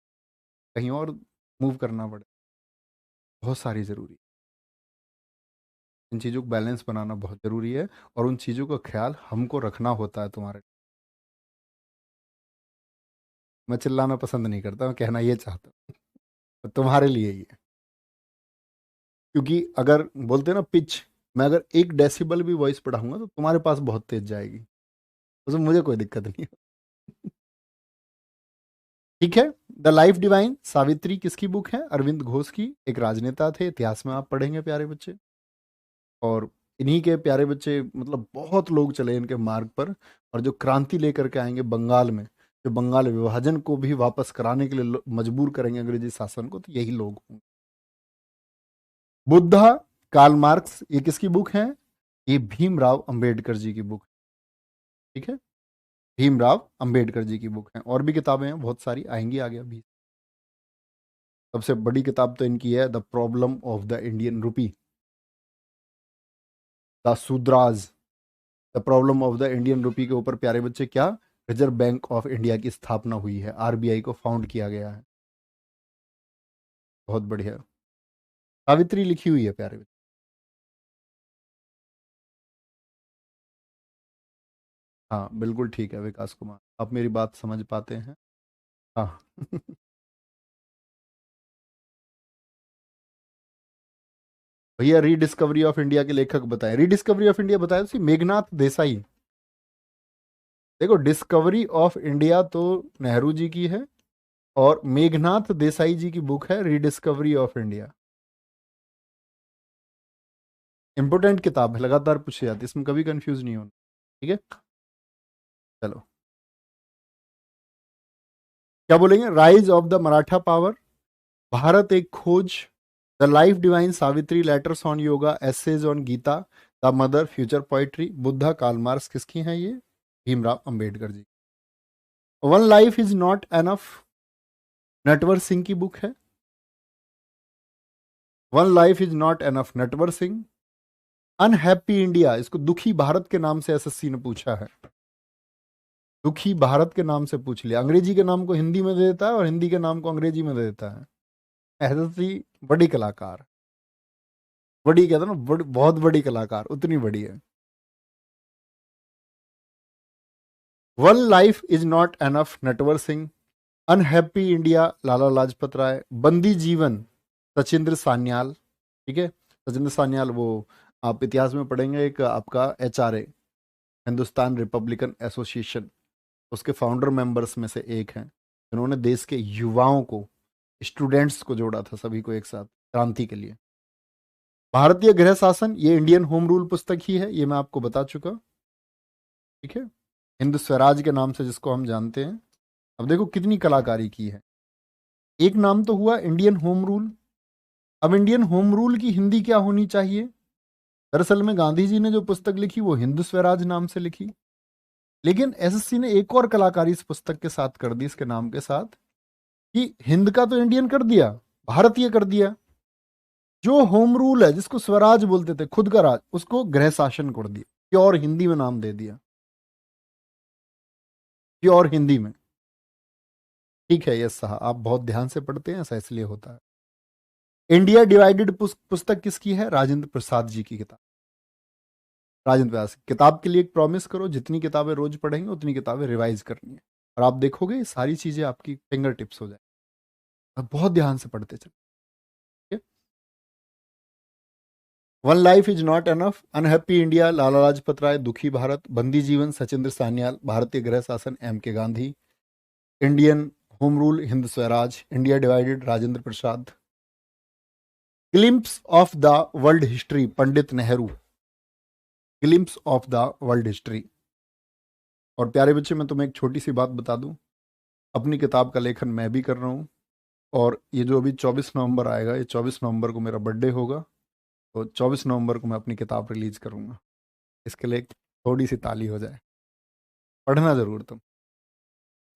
कहीं और मूव करना पड़े। बहुत सारी जरूरी, इन चीज़ों को बैलेंस बनाना बहुत ज़रूरी है। और उन चीज़ों का ख्याल हमको रखना होता है तुम्हारे। मैं चिल्लाना पसंद नहीं करता, मैं कहना ये चाहता हूँ तो तुम्हारे लिए ही है। क्योंकि अगर बोलते हैं ना पिच, मैं अगर 1 डेसिबल भी वॉइस बढ़ाऊंगा तो तुम्हारे पास बहुत तेज जाएगी, उसमें मुझे कोई दिक्कत नहीं है। ठीक है। द लाइफ डिवाइन सावित्री किसकी बुक है? अरविंद घोष की। एक राजनेता थे, इतिहास में आप पढ़ेंगे प्यारे बच्चे। और इन्हीं के प्यारे बच्चे, मतलब बहुत लोग चले इनके मार्ग पर, और जो क्रांति लेकर के आएंगे बंगाल में, जो बंगाल विभाजन को भी वापस कराने के लिए मजबूर करेंगे अंग्रेजी शासन को, तो यही लोग होंगे। बुद्धा, कार्ल मार्क्स, ये किसकी बुक है? ये भीमराव अंबेडकर जी की बुक। ठीक है, भीमराव अंबेडकर जी की बुक है। और भी किताबें हैं बहुत सारी, आएंगी आगे अभी। सबसे बड़ी किताब तो इनकी है the problem of the Indian rupee, the Shudras. The problem of the Indian rupee के ऊपर प्यारे बच्चे क्या, रिजर्व बैंक ऑफ इंडिया की स्थापना हुई है, आरबीआई को फाउंड किया गया है। बहुत बढ़िया। सावित्री लिखी हुई है प्यारे बच्चे। हाँ बिल्कुल ठीक है विकास कुमार, आप मेरी बात समझ पाते हैं। हाँ भैया रीडिस्कवरी ऑफ इंडिया के लेखक बताएं। रीडिस्कवरी ऑफ इंडिया बताया तो मेघनाथ देसाई। देखो, डिस्कवरी ऑफ इंडिया तो नेहरू जी की है, और मेघनाथ देसाई जी की बुक है रीडिस्कवरी ऑफ इंडिया। इंपोर्टेंट किताब है, लगातार पूछी जाती है, इसमें कभी कंफ्यूज नहीं होना। ठीक है, चलो क्या बोलेंगे? Rise of the Maratha power, Bharat Ek Khoj, the life divine Savitri, letters on yoga, essays on Gita, the mother, future poetry, Buddha, Karl Marx किसकी हैं ये? Bhimrao Ambedkar ji. One life is not enough, Natwar Singh की बुक है। One life is not enough, Natwar Singh. Unhappy India, इसको दुखी भारत के नाम से एसएससी ने पूछा है। दुखी भारत के नाम से पूछ लिया, अंग्रेजी के नाम को हिंदी में दे देता है और हिंदी के नाम को अंग्रेजी में दे देता है। एसएससी बड़ी कलाकार, बड़ी कहते हैं ना, बहुत बड़ी कलाकार, उतनी बड़ी है। One life is not enough, Natwar Singh. Unhappy India, Lala Lajpat Rai. Bandi Jeevan, Sachindra Sanyal. ठीक है, सचिंद्र सान्याल वो आप इतिहास में पढ़ेंगे, एक आपका HRA, हिंदुस्तान रिपब्लिकन एसोसिएशन, उसके फाउंडर मेंबर्स में से एक हैं, जिन्होंने देश के युवाओं को, स्टूडेंट्स को जोड़ा था, सभी को एक साथ क्रांति के लिए। भारतीय गृह शासन, ये इंडियन होम रूल पुस्तक ही है, ये मैं आपको बता चुका। ठीक है, हिंद स्वराज के नाम से जिसको हम जानते हैं। अब देखो कितनी कलाकारी की है। एक नाम तो हुआ इंडियन होम रूल। अब इंडियन होम रूल की हिंदी क्या होनी चाहिए? दरअसल में गांधी जी ने जो पुस्तक लिखी वो हिंद स्वराज नाम से लिखी, लेकिन एसएससी ने एक और कलाकारी इस पुस्तक के साथ कर दी, इसके नाम के साथ, कि हिंद का तो इंडियन कर दिया, भारतीय कर दिया। जो होम रूल है, जिसको स्वराज बोलते थे, खुद का राज, उसको गृह शासन कर दिया, प्योर हिंदी में नाम दे दिया, प्योर हिंदी में। ठीक है, यस साहब, आप बहुत ध्यान से पढ़ते हैं, ऐसा इसलिए होता है। इंडिया डिवाइडेड पुस्तक किसकी है? राजेंद्र प्रसाद जी की किताब। राजेंद्र प्रसाद किताब के लिए एक प्रॉमिस करो, जितनी किताबें रोज पढ़ेंगे उतनी किताबें रिवाइज करनी है, और आप देखोगे सारी चीजें आपकी फिंगर टिप्स हो जाए। अब बहुत ध्यान से पढ़ते चले। One life is not enough, unhappy India, Lala Lajpat Rai, Dukhi Bharat, बंदी जीवन, सचिंद्र सान्याल, भारतीय गृह शासन, M.K. Gandhi, Indian home rule, Hind Swaraj, India divided, Rajendra Prasad, glimpse of the world history, Pandit Nehru, glimpse of the world history. और प्यारे बच्चे, मैं तुम्हें एक छोटी सी बात बता दूं, अपनी किताब का लेखन मैं भी कर रहा हूं, और ये जो अभी 24 नवंबर आएगा, ये 24 नवंबर को मेरा बर्थडे होगा, तो 24 नवंबर को मैं अपनी किताब रिलीज करूंगा। इसके लिए थोड़ी सी ताली हो जाए, पढ़ना जरूर तुम।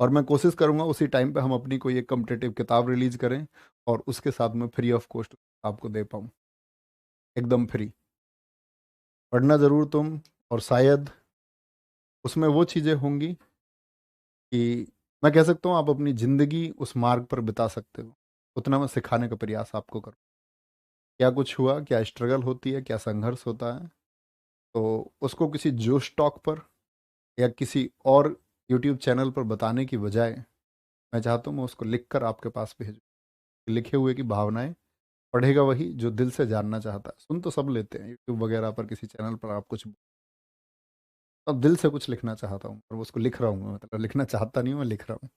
और मैं कोशिश करूंगा उसी टाइम पे हम अपनी कोई एक कॉम्पिटेटिव किताब रिलीज करें, और उसके साथ में फ्री ऑफ कॉस्ट आपको दे पाऊँ, एकदम फ्री। पढ़ना जरूर तुम, और शायद उसमें वो चीज़ें होंगी कि मैं कह सकता हूँ आप अपनी ज़िंदगी उस मार्ग पर बिता सकते हो, उतना मैं सिखाने का प्रयास आपको करूँ। क्या कुछ हुआ, क्या स्ट्रगल होती है, क्या संघर्ष होता है, तो उसको किसी जोश टॉक पर या किसी और यूट्यूब चैनल पर बताने की बजाय मैं चाहता हूँ मैं उसको लिख कर आपके पास भेजूँ। लिखे हुए की भावनाएं पढ़ेगा वही जो दिल से जानना चाहता है। सुन तो सब लेते हैं यूट्यूब वगैरह पर, किसी चैनल पर आप कुछ, अब दिल से कुछ लिखना चाहता हूँ और उसको लिख रहा हूँ मैं, मतलब लिखना चाहता नहीं हूँ, मैं लिख रहा हूँ।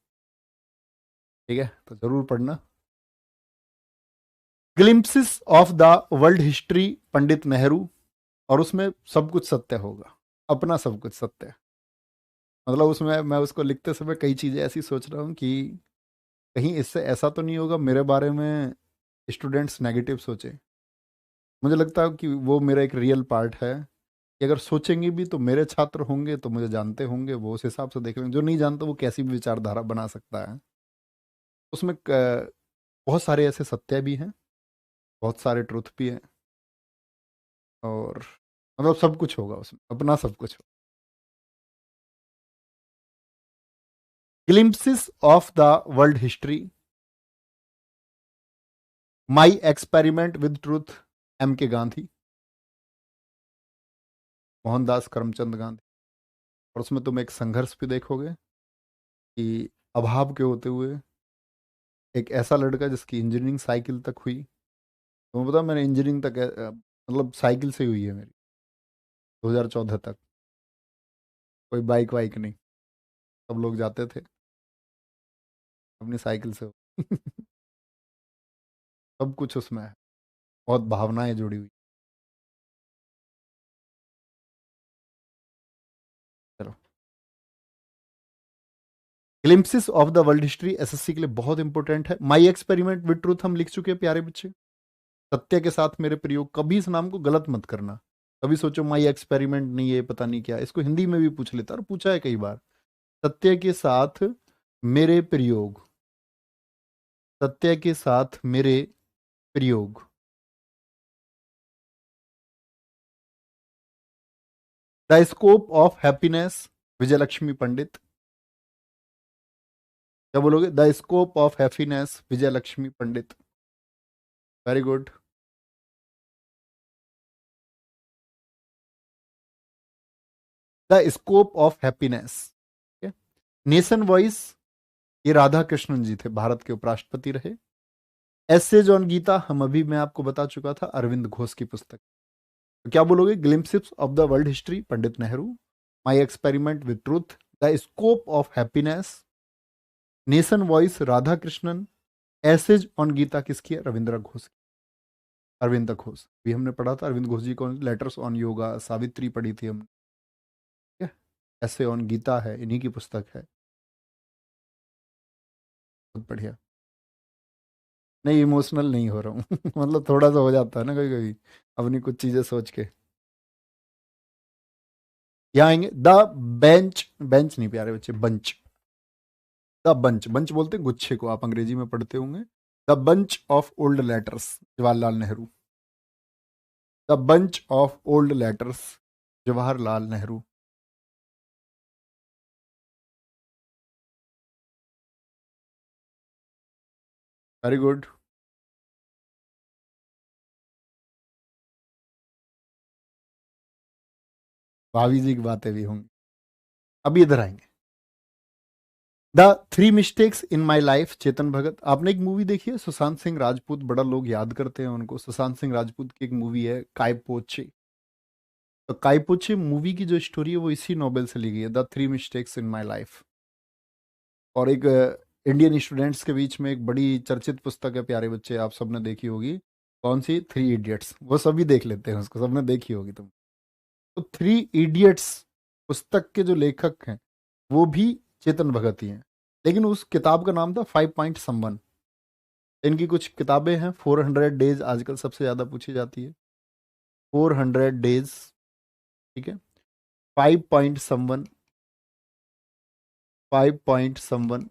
ठीक है, तो जरूर पढ़ना। Glimpses of the world history, Pandit Nehru, और उसमें सब कुछ सत्य होगा, अपना सब कुछ सत्य। मतलब उसमें मैं उसको लिखते समय कई चीज़ें ऐसी सोच रहा हूँ कि कहीं इससे ऐसा तो नहीं होगा मेरे बारे में स्टूडेंट्स नेगेटिव सोचे। मुझे लगता है कि वो मेरा एक रियल पार्ट है, कि अगर सोचेंगे भी तो मेरे छात्र होंगे, तो मुझे जानते होंगे, वो उस हिसाब से देख लेंगे। जो नहीं जानता वो कैसी भी विचारधारा बना सकता है। उसमें बहुत सारे ऐसे सत्य भी हैं, बहुत सारे ट्रुथ भी हैं, और मतलब सब कुछ होगा उसमें, अपना सब कुछ। Glimpses of the world history, my experiment with truth, M.K. Gandhi, Mohandas Karamchand Gandhi. और उसमें तुम एक संघर्ष भी देखोगे कि अभाव के होते हुए एक ऐसा लड़का जिसकी इंजीनियरिंग साइकिल तक हुई। तुम्हें पता मैंने इंजीनियरिंग तक मतलब साइकिल से हुई है मेरी, 2014 तक। कोई बाइक वाइक नहीं, सब लोग जाते थे अपनी साइकिल से। सब कुछ उसमें है, बहुत भावनाएं जुड़ी हुई। चलो, glimpses of the world history SSC के लिए बहुत इंपॉर्टेंट है। माई एक्सपेरिमेंट विद ट्रूथ हम लिख चुके हैं प्यारे बच्चे, सत्य के साथ मेरे प्रयोग। कभी इस नाम को गलत मत करना, कभी सोचो माई एक्सपेरिमेंट नहीं है, पता नहीं क्या। इसको हिंदी में भी पूछ लेता, और पूछा है कई बार। सत्य के साथ मेरे प्रयोग, सत्य के साथ मेरे प्रयोग। द स्कोप ऑफ हैप्पीनेस, विजय लक्ष्मी पंडित। क्या बोलोगे? The scope of happiness, Vijay Lakshmi Pandit. Very good. The scope of happiness, nation voice, ये राधा कृष्णन जी थे, भारत के उपराष्ट्रपति रहे। एसेज ऑन गीता, हम अभी मैं आपको बता चुका था, अरविंद घोष की पुस्तक। तो क्या बोलोगे? Glimpses of the world history Pandit Nehru, my experiment with truth, the scope of happiness, nation voice Radhakrishnan, essays on Gita किसकी है? रविंद्र घोष की, अरविंद घोष। भी हमने पढ़ा था अरविंद घोष जी को, लेटर्स ऑन योगा, सावित्री पढ़ी थी हमने, ठीक है। ऐसे ऑन गीता है, इन्हीं की पुस्तक है, बहुत बढ़िया। नहीं, इमोशनल नहीं हो रहा हूँ मतलब थोड़ा सा हो जाता है ना कभी कभी अपनी कुछ चीजें सोच के। यहाँ आएंगे, द बेंच, बेंच नहीं प्यारे बच्चे, बंच, द बंच, बंच बोलते हैं गुच्छे को, आप अंग्रेजी में पढ़ते होंगे। The bunch of old letters, Jawaharlal Nehru, the bunch of old letters, Jawaharlal Nehru. Very good. भाभी जी की बातें भी होंगी। अभी इधर आएंगे, the three mistakes in my life, Chetan Bhagat. आपने एक मूवी देखी है सुशांत सिंह राजपूत, बड़ा लोग याद करते हैं उनको, सुशांत सिंह राजपूत की एक मूवी है काय पोचे। तो काय पोचे मूवी की जो स्टोरी है वो इसी नोवेल से ली गई है, the three mistakes in my life. और एक इंडियन स्टूडेंट्स के बीच में एक बड़ी चर्चित पुस्तक है प्यारे बच्चे, आप सबने देखी होगी, कौन सी? Three idiots. वो सभी देख लेते हैं उसको, सबने देखी होगी तुम। तो थ्री इडियट्स पुस्तक के जो लेखक हैं वो भी चेतन भगत ही हैं, लेकिन उस किताब का नाम था 5 पॉइंट समवन। इनकी कुछ किताबें हैं, 400 डेज आजकल सबसे ज़्यादा पूछी जाती है, 400 डेज, ठीक है। 5 point someone, 5 point someone,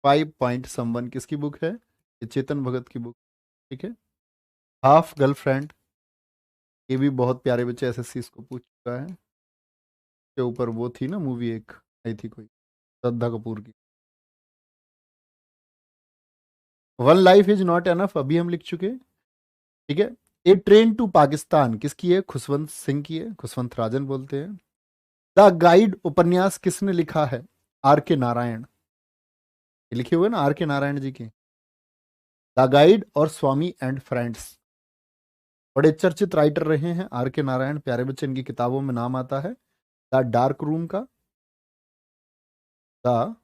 5 point someone किसकी बुक है? ये चेतन भगत की बुक, ठीक है। हाफ गर्लफ्रेंड, ये भी बहुत प्यारे बच्चे, एसएससी इसको पूछ चुका है, के ऊपर वो थी ना मूवी एक आई थी कोई, श्रद्धा कपूर की। One life is not enough, अभी हम लिख चुके, ठीक है। ए ट्रेन टू पाकिस्तान किसकी है? खुशवंत सिंह की है, खुशवंत राजन बोलते हैं। द गाइड उपन्यास किसने लिखा है? आर के नारायण, ये लिखे हुए ना आर के नारायण जी की, द गाइड और स्वामी एंड फ्रेंड्स। बड़े चर्चित राइटर रहे हैं आर के नारायण, प्यारे बच्चे इनकी किताबों में नाम आता है द डार्क रूम का, द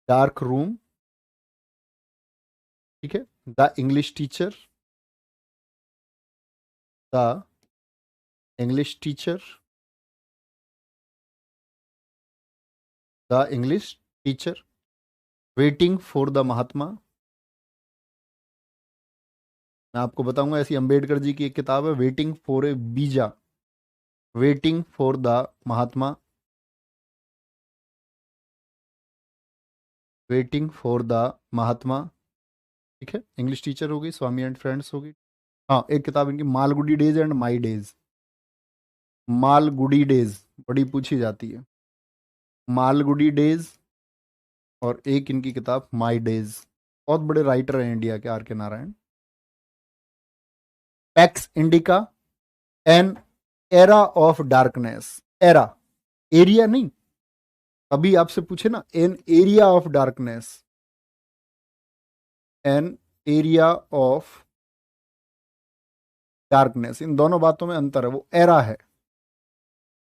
डार्क रूम, ठीक है। The English teacher, the English teacher, the English teacher, waiting for the Mahatma. मैं आपको बताऊंगा, ऐसी अंबेडकर जी की एक किताब है, waiting for a visa, waiting for the Mahatma, waiting for the Mahatma, ठीक है। इंग्लिश टीचर हो गई, स्वामी एंड फ्रेंड्स हो गई। हाँ, एक किताब इनकी Malgudi days and my days, Malgudi days बड़ी पूछी जाती है, मालगुडी डेज, और एक इनकी किताब माई डेज। बहुत बड़े राइटर हैं इंडिया के R K Narayan. Pax Indica, an era of darkness, era, area नहीं, अभी आपसे पूछे ना, an area of darkness, an area of darkness, इन दोनों बातों में अंतर है, वो एरा है,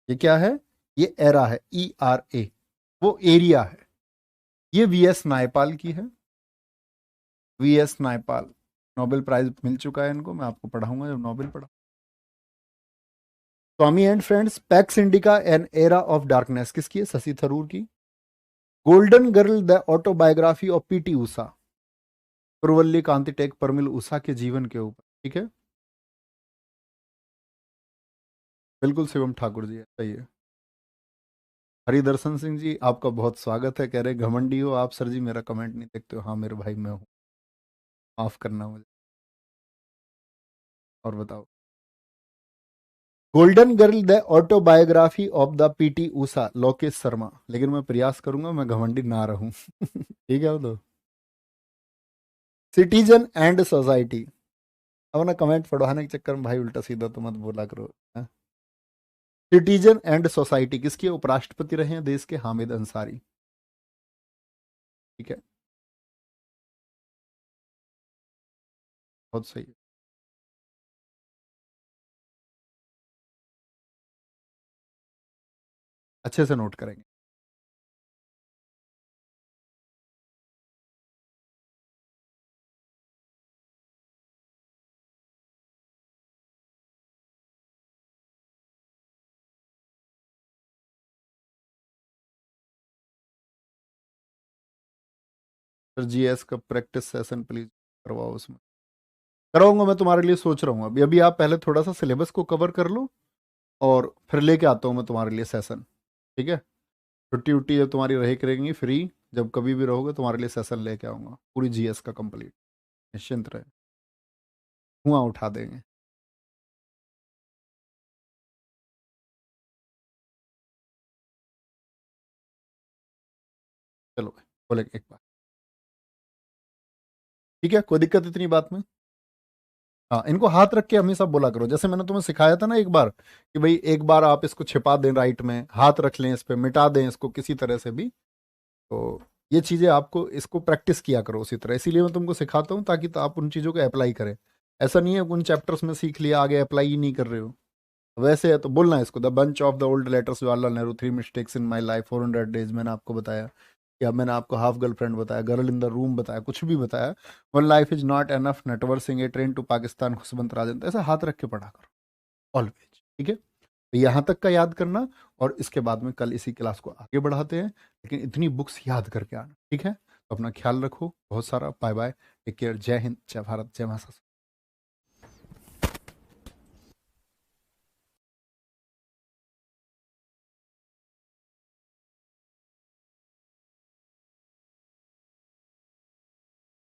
ये क्या है? ये एरा है, ERA, वो एरिया है। ये VS नायपाल की है, VS नायपाल, नोबेल प्राइज मिल चुका है इनको, मैं आपको पढ़ाऊंगा जब नोबेल पढ़ा। Swami and friends, Pax Indica, an era of darkness किसकी है? शशि थरूर की। Golden girl, the autobiography of PT Usha, पुरवल्ली कांति टेक परमिल उषा के जीवन के ऊपर, ठीक है। बिल्कुल शिवम ठाकुर जी है, सही है। हरिदर्शन सिंह जी, आपका बहुत स्वागत है, कह रहे घमंडी हो आप सर जी, मेरा कमेंट नहीं देखते हो। हाँ मेरे भाई, मैं हूँ, माफ करना मुझे। और बताओ, golden girl, the autobiography of the PT Usha, Lokesh Sharma. लेकिन मैं प्रयास करूंगा मैं घमंडी ना रहूं ठीक है। वो तो सिटीजन एंड सोसाइटी, अब ना कमेंट पढ़वाने के चक्कर में भाई उल्टा सीधा तो मत बोला करो। सिटीजन एंड सोसाइटी किसकी है? उपराष्ट्रपति रहे हैं देश के, हामिद अंसारी, ठीक है। बहुत सही है। अच्छे से नोट करेंगे। फिर जीएस का प्रैक्टिस सेशन प्लीज करवाओ, उसमें कराऊंगा मैं तुम्हारे लिए, सोच रहा हूँ अभी। अभी आप पहले थोड़ा सा सिलेबस को कवर कर लो, और फिर लेके आता हूँ मैं तुम्हारे लिए सेशन। ठीक है? छुट्टी उट्टी जब तुम्हारी रही करेंगी फ्री, जब कभी भी रहोगे, तुम्हारे लिए सेशन लेके आऊंगा पूरी जीएस का कंप्लीट। निश्चिंत रहे, धुआं उठा देंगे। चलो भाई, बोले एक बार। ठीक है, कोई दिक्कत इतनी बात में? हाँ, इनको हाथ रख के हमेशा बोला करो, जैसे मैंने तुम्हें सिखाया था ना एक बार, कि भाई एक बार आप इसको छिपा दें राइट में, हाथ रख लें इस पे, मिटा दें इसको किसी तरह से भी। तो ये चीजें आपको, इसको प्रैक्टिस किया करो उसी तरह, इसीलिए मैं तुमको सिखाता हूँ, ताकि तो आप उन चीजों को अप्लाई करें। ऐसा नहीं है उन चैप्टर्स में सीख लिया, आगे अप्लाई ही नहीं कर रहे हो। वैसे है तो बोलना है इसको, the bunch of the old letters Jawaharlal Nehru, three mistakes in my life, 400 days मैंने आपको बताया, या मैंने आपको हाफ गर्लफ्रेंड बताया, गर्ल इन द रूम बताया, कुछ भी बताया, one life is not enough, Natwar Singh, a train to Pakistan, Khushwant Rajan, तो ऐसा हाथ रख के पढ़ा करो ऑलवेज। ठीक है? तो यहाँ तक का याद करना, और इसके बाद में कल इसी क्लास को आगे बढ़ाते हैं, लेकिन इतनी बुक्स याद करके आना। ठीक है? तो अपना ख्याल रखो बहुत सारा। बाय बाय, टेक केयर, जय हिंद, जय भारत, जय महाराष्ट्र।